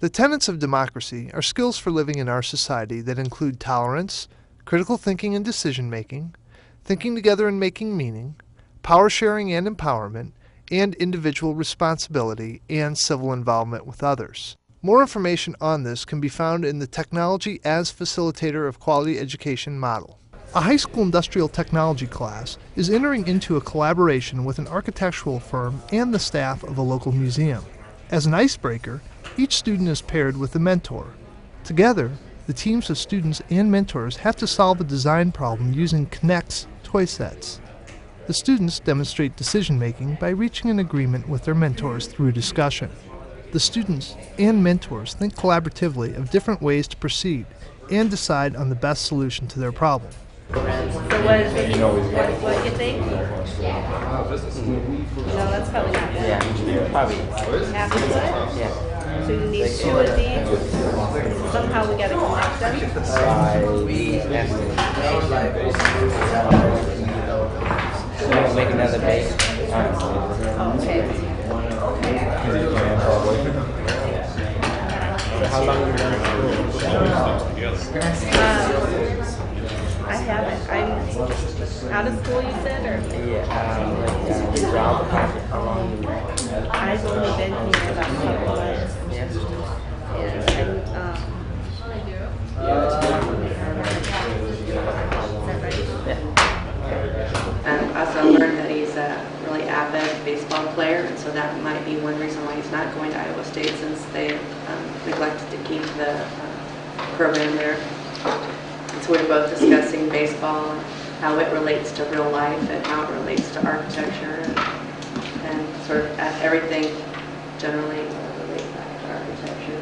The tenets of democracy are skills for living in our society that include tolerance, critical thinking and decision-making, thinking together and making meaning, power sharing and empowerment, and individual responsibility and civil involvement with others. More information on this can be found in the Technology as Facilitator of Quality Education model. A high school industrial technology class is entering into a collaboration with an architectural firm and the staff of a local museum. As an icebreaker, each student is paired with a mentor. Together, the teams of students and mentors have to solve a design problem using K'NEX toy sets. The students demonstrate decision-making by reaching an agreement with their mentors through discussion. The students and mentors think collaboratively of different ways to proceed and decide on the best solution to their problem. So what you think? No, that's probably not good. Yeah, probably. Half of it? Yeah. So you need 2 of these. Somehow we gotta connect them. We'll make another base. Okay. How long have you been in school? I haven't. I'm out of school, you said, or? Yeah, job. How long have you been? I've only been here about a couple of months. Yes. And I also learned that he's a really avid baseball player, and so that might be one reason why he's not going to Iowa State, since they neglected to keep the program there. And so we're both discussing baseball and how it relates to real life and how it relates to architecture and sort of everything generally relates back to architecture.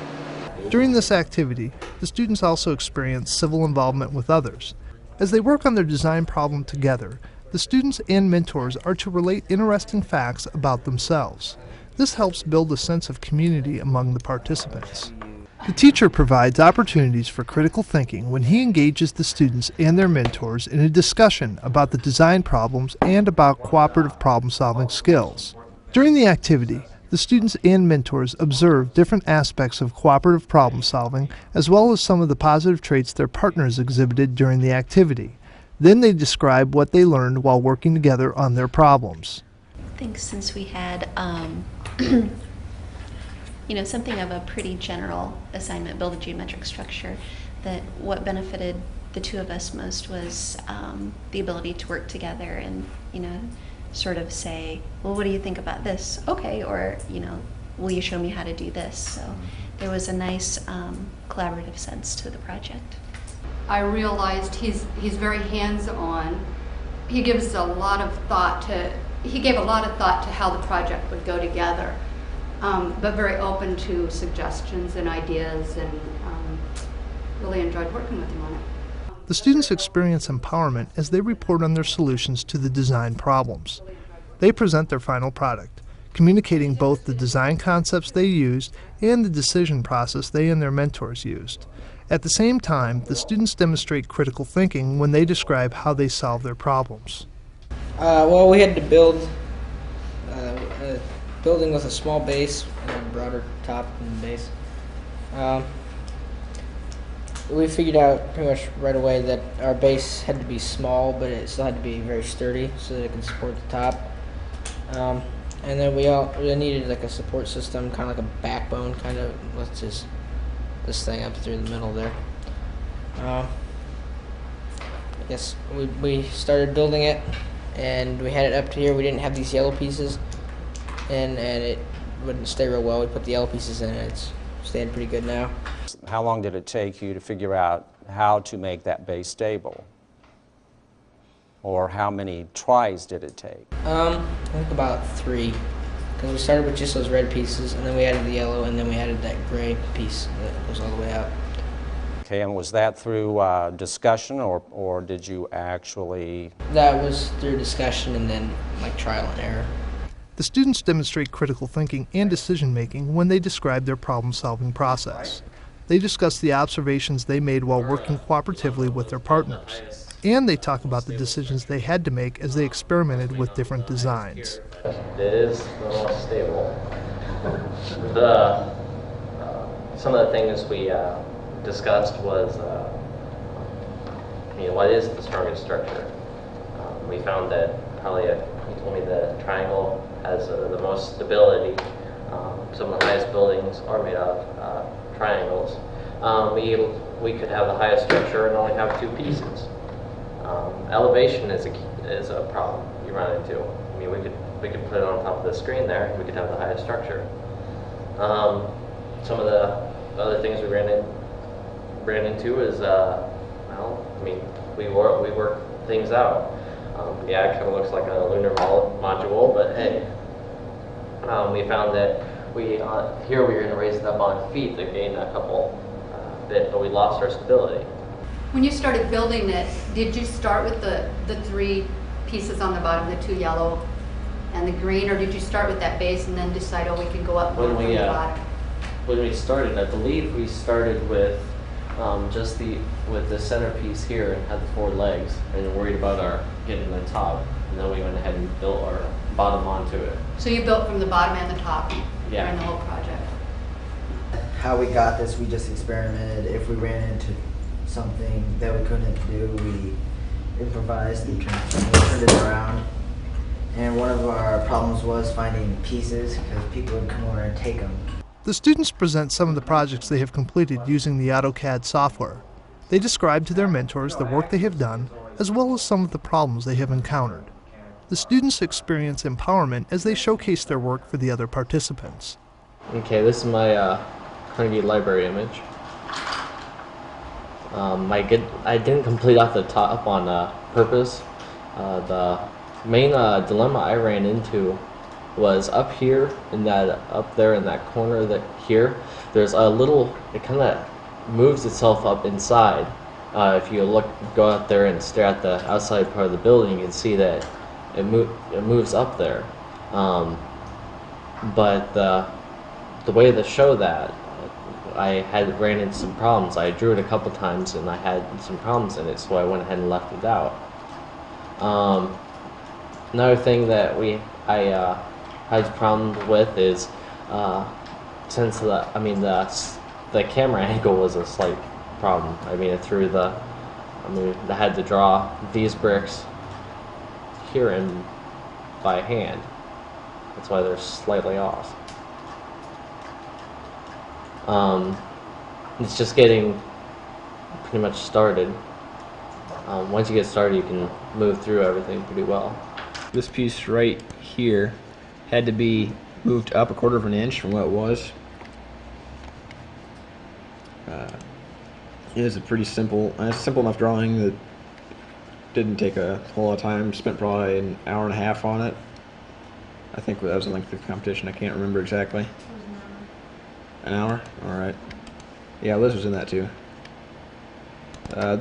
During this activity, the students also experience civil involvement with others. As they work on their design problem together, the students and mentors are to relate interesting facts about themselves. This helps build a sense of community among the participants. The teacher provides opportunities for critical thinking when he engages the students and their mentors in a discussion about the design problems and about cooperative problem-solving skills. During the activity, the students and mentors observe different aspects of cooperative problem-solving as well as some of the positive traits their partners exhibited during the activity. Then they describe what they learned while working together on their problems. I think since we had something of a pretty general assignment, build a geometric structure, that what benefited the two of us most was the ability to work together and, sort of say, well, what do you think about this? Okay, or, will you show me how to do this? So there was a nice collaborative sense to the project. I realized he's very hands-on. He gives a lot of thought to, he gave a lot of thought to how the project would go together. But very open to suggestions and ideas, and really enjoyed working with him on it. The students experience empowerment as they report on their solutions to the design problems. They present their final product, communicating both the design concepts they used and the decision process they and their mentors used. At the same time, the students demonstrate critical thinking when they describe how they solve their problems. Well, we had to build a building with a small base and a broader top and base. We figured out pretty much right away that our base had to be small, but it still had to be very sturdy so that it can support the top. And then we needed like a support system, kind of like a backbone, kind of with just this thing up through the middle there. I guess we started building it, and we had it up to here. We didn't have these yellow pieces, and it wouldn't stay real well. We put the yellow pieces in, and it's staying pretty good now. How long did it take you to figure out how to make that base stable? Or how many tries did it take? I think about 3, because we started with just those red pieces, and then we added the yellow, and then we added that gray piece that goes all the way out. Okay, and was that through discussion, or did you actually... That was through discussion and then like trial and error. The students demonstrate critical thinking and decision-making when they describe their problem-solving process. They discuss the observations they made while working cooperatively with their partners. And they talk about the decisions they had to make as they experimented with different designs. It is the most stable. The some of the things we discussed was, what is the strongest structure? We found that probably, he told me the triangle has the most stability. Some of the highest buildings are made out of triangles. We could have the highest structure and only have 2 pieces. Elevation is a problem you run into. I mean, we could put it on top of the screen there. We could have the highest structure. Some of the other things we ran into is, we work things out. Yeah, it kind of looks like a lunar module, but hey, we found that here we were going to raise it up on feet to gain a couple bit, but we lost our stability. When you started building it, did you start with the 3 pieces on the bottom, the 2 yellow and the green, or did you start with that base and then decide, oh, we can go up more from the bottom? When we started, I believe we started with with the centerpiece here and had the 4 legs, and worried about getting the top, and then we went ahead and built our bottom onto it. So you built from the bottom and the top Yeah. during the whole project? How we got this, we just experimented. If we ran into something that we couldn't do, we improvised and turned it around. And one of our problems was finding pieces because people would come over and take them. The students present some of the projects they have completed using the AutoCAD software. They describe to their mentors the work they have done, as well as some of the problems they have encountered. The students experience empowerment as they showcase their work for the other participants. Okay, this is my Carnegie Library image. I didn't complete off the top on purpose. The main dilemma I ran into was up here, up there in that corner here. There's a little, it kind of moves itself up inside. If you go out there and stare at the outside part of the building, you can see that it moves up there. But the way to show that, I ran into some problems. I drew it a couple times and I had some problems in it, so I went ahead and left it out. Another thing that I had problems with is since the camera angle was a slight problem. I had to draw these bricks here and by hand. That's why they're slightly off. It's just getting pretty much started. Once you get started, you can move through everything pretty well. This piece right here had to be moved up 1/4 of an inch from what it was. It is a pretty simple enough drawing that didn't take a whole lot of time. Spent probably an hour and a half on it. I think that was the length of the competition. I can't remember exactly. An hour? Alright. Yeah, Liz was in that too.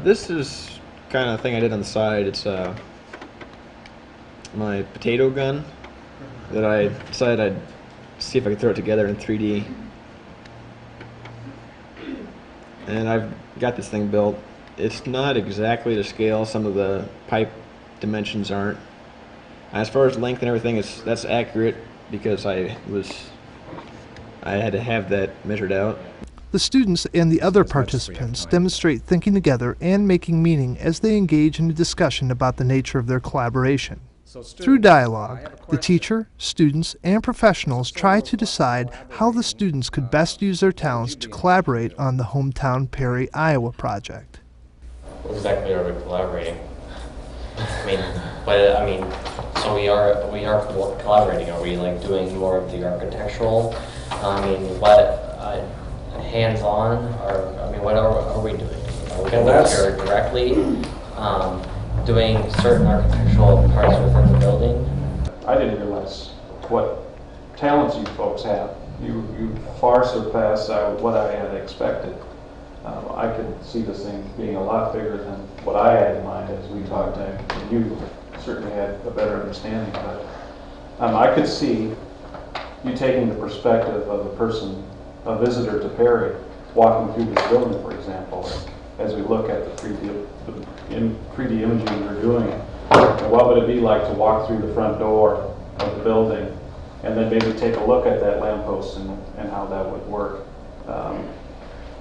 This is kind of thing I did on the side. It's my potato gun that I decided I'd see if I could throw it together in 3D. And I've got this thing built. It's not exactly to scale. Some of the pipe dimensions aren't. As far as length and everything, that's accurate because I had to have that measured out. The students and the other participants demonstrate thinking together and making meaning as they engage in a discussion about the nature of their collaboration. Through dialogue, the teacher, students, and professionals try to decide how the students could best use their talents to collaborate on the Hometown Perry, Iowa project. What exactly are we collaborating? So we are collaborating. Are we like doing more of the architectural? Hands-on? What are we doing? Are we going to work here directly? Doing certain architectural parts within the building? I didn't realize what talents you folks have. You far surpass what I had expected. I could see this thing being a lot bigger than what I had in mind as we talked, and you certainly had a better understanding of it. I could see you taking the perspective of a visitor to Perry, walking through this building, for example, as we look at the 3D imaging you're doing. And what would it be like to walk through the front door of the building and then maybe take a look at that lamppost and how that would work?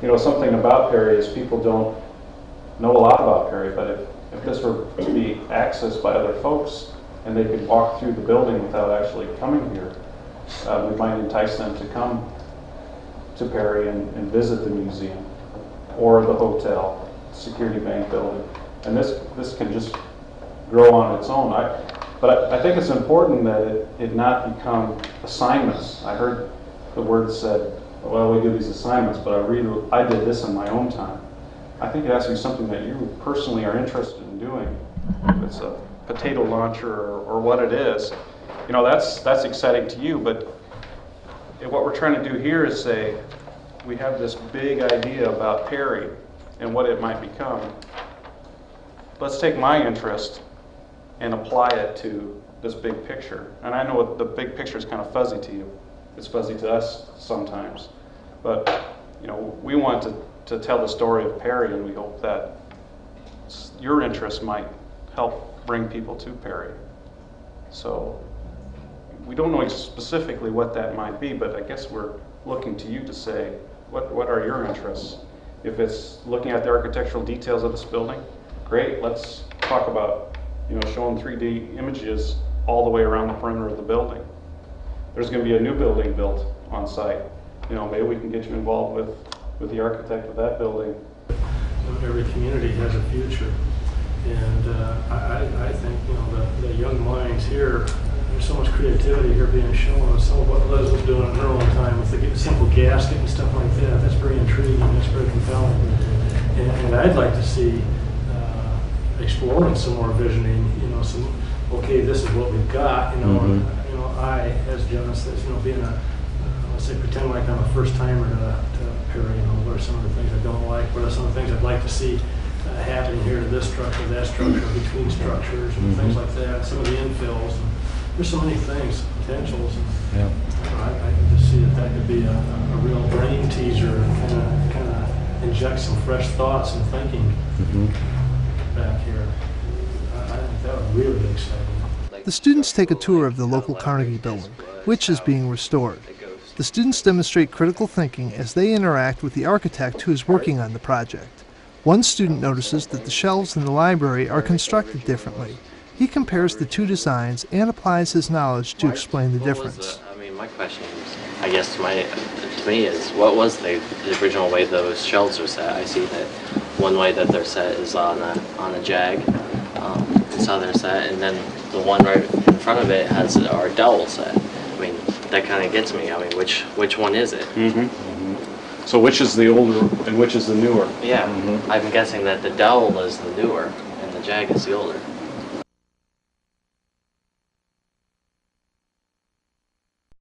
you know, something about Perry is people don't know a lot about Perry, but if this were to be accessed by other folks and they could walk through the building without actually coming here, we might entice them to come to Perry and visit the museum or the hotel, Security Bank building. And this can just grow on its own. But I think it's important that it not become assignments. I heard the word said, well, we do these assignments, but I did this in my own time. I think it has to be something that you personally are interested in doing. If it's a potato launcher or what it is, you know, that's exciting to you, but what we're trying to do here is say, we have this big idea about Perry and what it might become. Let's take my interest and apply it to this big picture. And I know the big picture is kind of fuzzy to you. It's fuzzy to us sometimes. But, you know, we want to tell the story of Perry, and we hope that your interest might help bring people to Perry. So we don't know specifically what that might be, but I guess we're looking to you to say, what are your interests? If it's looking at the architectural details of this building, great, let's talk about, you know, showing 3D images all the way around the perimeter of the building. There's going to be a new building built on site. You know, maybe we can get you involved with the architect of that building. Every community has a future, and I think, you know, the young minds here, there's so much creativity here being shown. Some of what Liz was doing in her own time with the simple gasket and stuff like that, that's very intriguing, that's very compelling. And I'd like to see exploring some more visioning, you know, okay, this is what we've got, you know, you know, as Jenna says, you know, being let's say, pretend like I'm a first timer to Perry, you know, what are some of the things I don't like, what are some of the things I'd like to see happening here to this structure, that structure, between structures, and things like that, some of the infills. And there's so many things, potentials. And, I can just see that could be a real brain teaser and kind of inject some fresh thoughts and thinking back here. I think that would really be exciting. The students take a tour of the local Carnegie building, which is being restored. The students demonstrate critical thinking as they interact with the architect who is working on the project. One student notices that the shelves in the library are constructed differently. He compares the two designs and applies his knowledge to explain the difference. My question is, I guess to me is, what was the original way those shelves are set? I see that one way that they're set is on a jag. It's how they're set, and then the one right in front of it has our dowel set. I mean, that kind of gets me. I mean, which one is it? So which is the older and which is the newer? Yeah, I'm guessing that the dowel is the newer and the jag is the older.